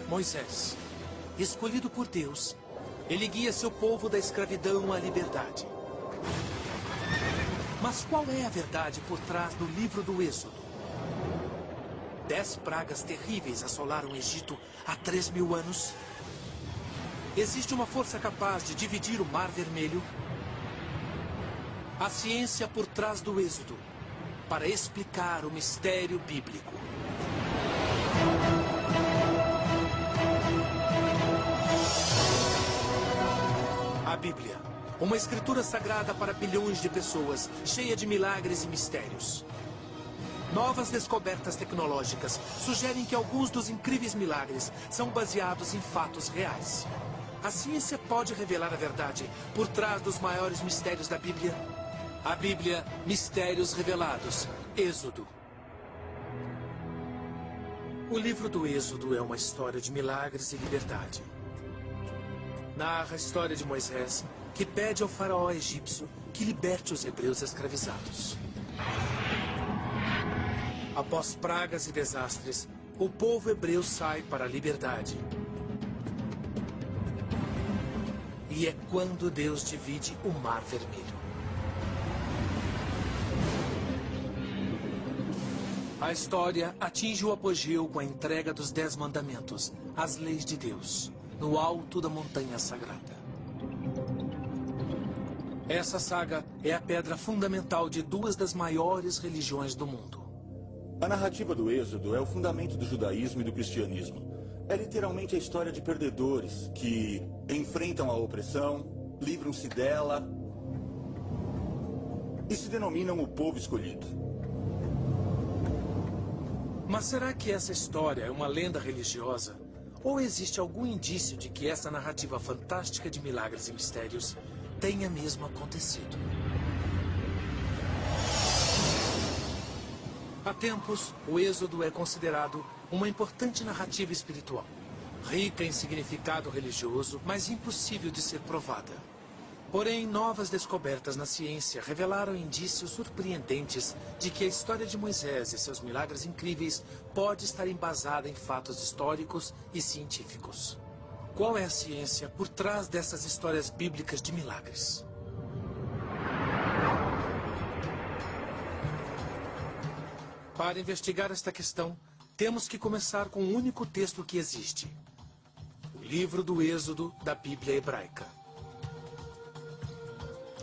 Moisés, escolhido por Deus, ele guia seu povo da escravidão à liberdade. Mas qual é a verdade por trás do livro do Êxodo? 10 pragas terríveis assolaram o Egito há 3.000 anos. Existe uma força capaz de dividir o Mar Vermelho? A ciência por trás do Êxodo, para explicar o mistério bíblico. A Bíblia, uma escritura sagrada para bilhões de pessoas, cheia de milagres e mistérios. Novas descobertas tecnológicas sugerem que alguns dos incríveis milagres são baseados em fatos reais. A ciência pode revelar a verdade por trás dos maiores mistérios da Bíblia? A Bíblia, Mistérios Revelados, Êxodo. O livro do Êxodo é uma história de milagres e liberdade. Narra a história de Moisés, que pede ao faraó egípcio que liberte os hebreus escravizados. Após pragas e desastres, o povo hebreu sai para a liberdade. E é quando Deus divide o Mar Vermelho. A história atinge o apogeu com a entrega dos 10 mandamentos, as leis de Deus, no alto da montanha sagrada. Essa saga é a pedra fundamental de 2 das maiores religiões do mundo. A narrativa do Êxodo é o fundamento do judaísmo e do cristianismo. É literalmente a história de perdedores que enfrentam a opressão, livram-se dela e se denominam o povo escolhido. Mas será que essa história é uma lenda religiosa? Ou existe algum indício de que essa narrativa fantástica de milagres e mistérios tenha mesmo acontecido? Há tempos, o Êxodo é considerado uma importante narrativa espiritual, rica em significado religioso, mas impossível de ser provada. Porém, novas descobertas na ciência revelaram indícios surpreendentes de que a história de Moisés e seus milagres incríveis pode estar embasada em fatos históricos e científicos. Qual é a ciência por trás dessas histórias bíblicas de milagres? Para investigar esta questão, temos que começar com o único texto que existe: o livro do Êxodo da Bíblia hebraica.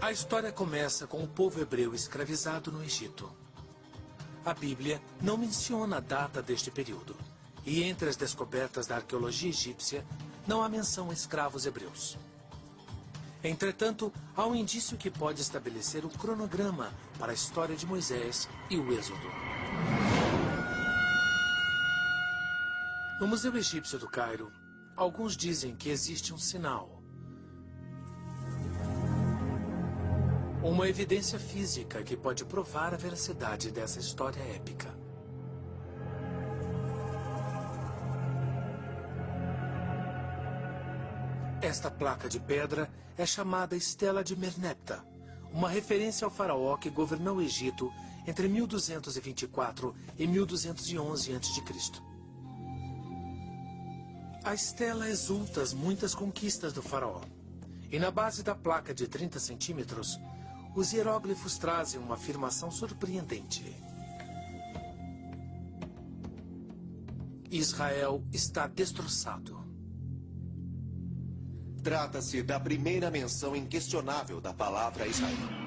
A história começa com o povo hebreu escravizado no Egito. A Bíblia não menciona a data deste período, e entre as descobertas da arqueologia egípcia, não há menção a escravos hebreus. Entretanto, há um indício que pode estabelecer o cronograma para a história de Moisés e o Êxodo. No Museu Egípcio do Cairo, alguns dizem que existe um sinal. Uma evidência física que pode provar a veracidade dessa história épica. Esta placa de pedra é chamada Estela de Merneptah, uma referência ao faraó que governou o Egito entre 1224 e 1211 a.C. A estela exulta as muitas conquistas do faraó. E na base da placa de 30 centímetros, os hieróglifos trazem uma afirmação surpreendente. Israel está destroçado. Trata-se da primeira menção inquestionável da palavra Israel.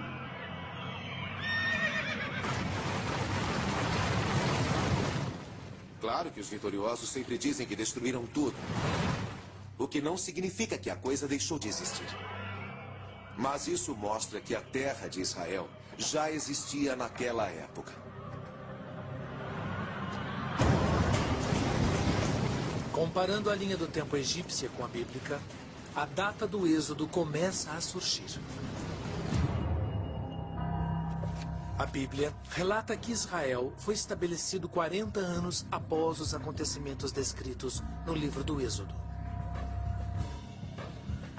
Claro que os vitoriosos sempre dizem que destruíram tudo. O que não significa que a coisa deixou de existir. Mas isso mostra que a terra de Israel já existia naquela época. Comparando a linha do tempo egípcia com a bíblica, a data do Êxodo começa a surgir. A Bíblia relata que Israel foi estabelecido 40 anos após os acontecimentos descritos no livro do Êxodo.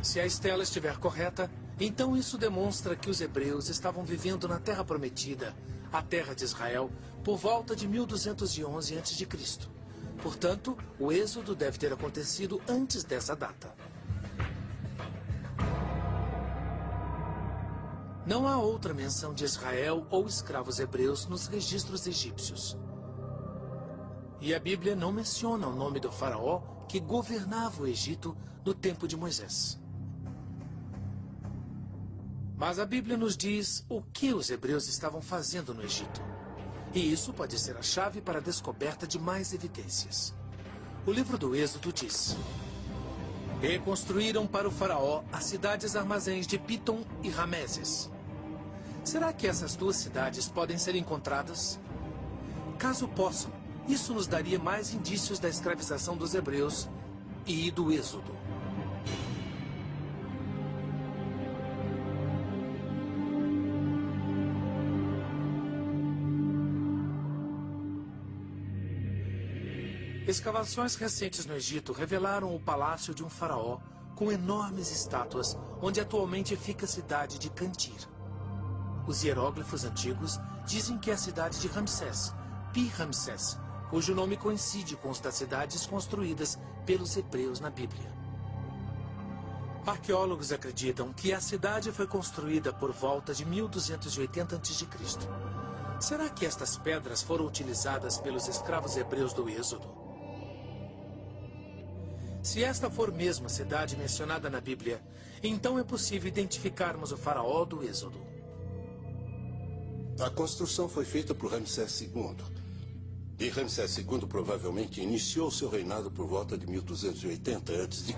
Se a estela estiver correta, então isso demonstra que os hebreus estavam vivendo na Terra Prometida, a terra de Israel, por volta de 1211 a.C., Portanto, o êxodo deve ter acontecido antes dessa data. Não há outra menção de Israel ou escravos hebreus nos registros egípcios. E a Bíblia não menciona o nome do faraó que governava o Egito no tempo de Moisés. Mas a Bíblia nos diz o que os hebreus estavam fazendo no Egito. E isso pode ser a chave para a descoberta de mais evidências. O livro do Êxodo diz: "E construíram para o faraó as cidades armazéns de Pitom e Rameses." Será que essas duas cidades podem ser encontradas? Caso possam, isso nos daria mais indícios da escravização dos hebreus e do êxodo. Escavações recentes no Egito revelaram o palácio de um faraó com enormes estátuas, onde atualmente fica a cidade de Cantir. Os hieróglifos antigos dizem que é a cidade de Ramsés, Pi-Ramsés, cujo nome coincide com os das cidades construídas pelos hebreus na Bíblia. Arqueólogos acreditam que a cidade foi construída por volta de 1280 a.C. Será que estas pedras foram utilizadas pelos escravos hebreus do Êxodo? Se esta for mesmo a cidade mencionada na Bíblia, então é possível identificarmos o faraó do Êxodo. A construção foi feita por Ramsés II. E Ramsés II provavelmente iniciou seu reinado por volta de 1280 a.C.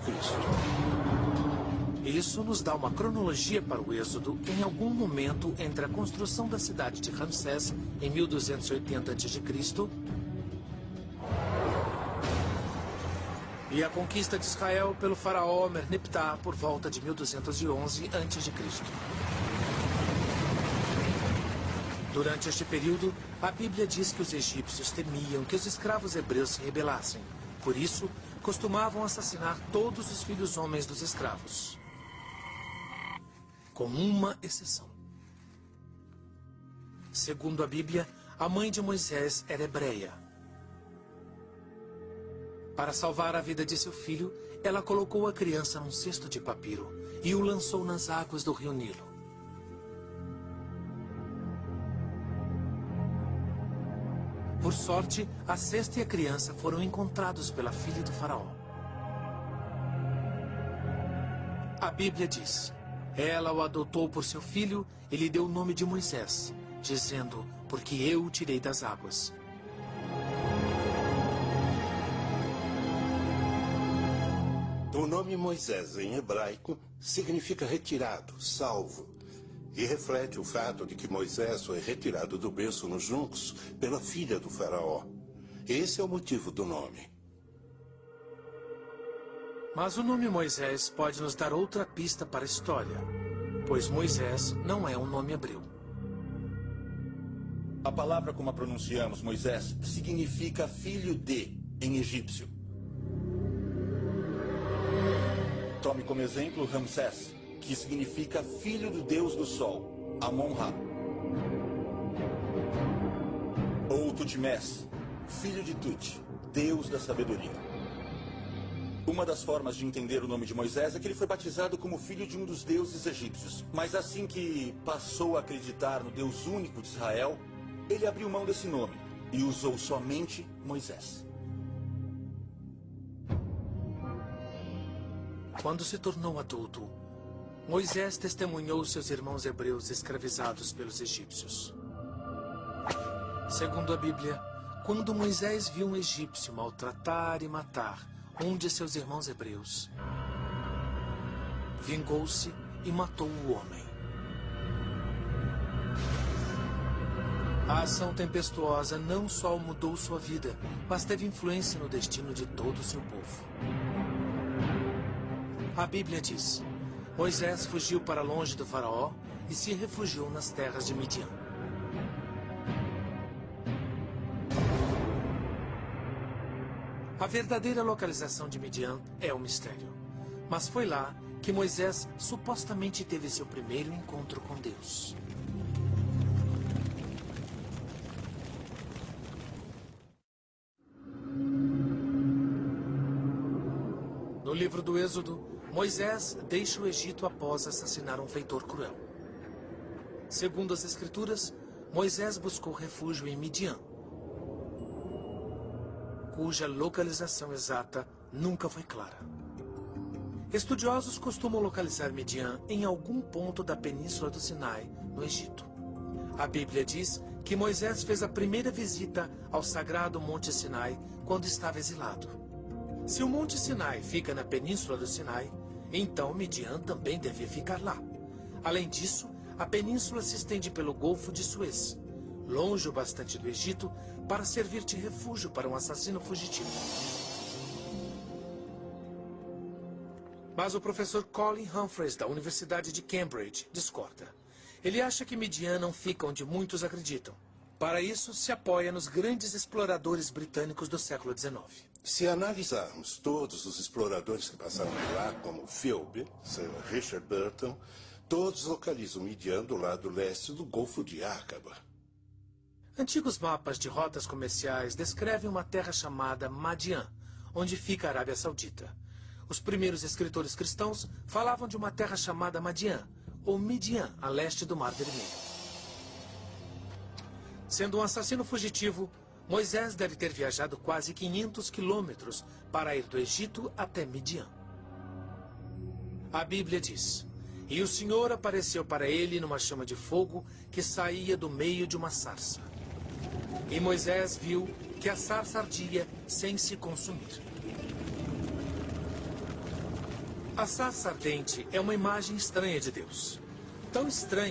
Isso nos dá uma cronologia para o Êxodo em algum momento entre a construção da cidade de Ramsés em 1280 a.C. e a conquista de Israel pelo faraó Merneptah por volta de 1211 a.C. Durante este período, a Bíblia diz que os egípcios temiam que os escravos hebreus se rebelassem. Por isso, costumavam assassinar todos os filhos homens dos escravos, com uma exceção. Segundo a Bíblia, a mãe de Moisés era hebreia. Para salvar a vida de seu filho, ela colocou a criança num cesto de papiro e o lançou nas águas do rio Nilo. Por sorte, a cesta e a criança foram encontrados pela filha do faraó. A Bíblia diz: "Ela o adotou por seu filho e lhe deu o nome de Moisés, dizendo, porque eu o tirei das águas." O nome Moisés, em hebraico, significa retirado, salvo. E reflete o fato de que Moisés foi retirado do berço nos juncos pela filha do faraó. Esse é o motivo do nome. Mas o nome Moisés pode nos dar outra pista para a história, pois Moisés não é um nome hebreu. A palavra como a pronunciamos, Moisés, significa filho de, em egípcio. Tome como exemplo Ramsés, que significa filho do deus do sol, Amon-Ra. Ou Tutmés, filho de Tut, deus da sabedoria. Uma das formas de entender o nome de Moisés é que ele foi batizado como filho de um dos deuses egípcios. Mas assim que passou a acreditar no Deus único de Israel, ele abriu mão desse nome e usou somente Moisés. Quando se tornou adulto, Moisés testemunhou seus irmãos hebreus escravizados pelos egípcios. Segundo a Bíblia, quando Moisés viu um egípcio maltratar e matar um de seus irmãos hebreus, vingou-se e matou o homem. A ação tempestuosa não só mudou sua vida, mas teve influência no destino de todo o seu povo. A Bíblia diz: Moisés fugiu para longe do faraó e se refugiou nas terras de Midian. A verdadeira localização de Midian é um mistério. Mas foi lá que Moisés supostamente teve seu primeiro encontro com Deus. No livro do Êxodo, Moisés deixa o Egito após assassinar um feitor cruel. Segundo as Escrituras, Moisés buscou refúgio em Midian, cuja localização exata nunca foi clara. Estudiosos costumam localizar Midian em algum ponto da península do Sinai, no Egito. A Bíblia diz que Moisés fez a primeira visita ao sagrado Monte Sinai quando estava exilado. Se o Monte Sinai fica na península do Sinai, então Midian também devia ficar lá. Além disso, a península se estende pelo Golfo de Suez, longe o bastante do Egito para servir de refúgio para um assassino fugitivo. Mas o professor Colin Humphreys, da Universidade de Cambridge, discorda. Ele acha que Midian não fica onde muitos acreditam. Para isso, se apoia nos grandes exploradores britânicos do século XIX. Se analisarmos todos os exploradores que passaram por lá, como Philby, Sir Richard Burton, todos localizam Midian do lado leste do Golfo de Aqaba. Antigos mapas de rotas comerciais descrevem uma terra chamada Madian, onde fica a Arábia Saudita. Os primeiros escritores cristãos falavam de uma terra chamada Madian, ou Midian, a leste do Mar Vermelho. Sendo um assassino fugitivo, Moisés deve ter viajado quase 500 quilômetros para ir do Egito até Midian. A Bíblia diz: "E o Senhor apareceu para ele numa chama de fogo que saía do meio de uma sarça. E Moisés viu que a sarça ardia sem se consumir." A sarça ardente é uma imagem estranha de Deus. Tão estranha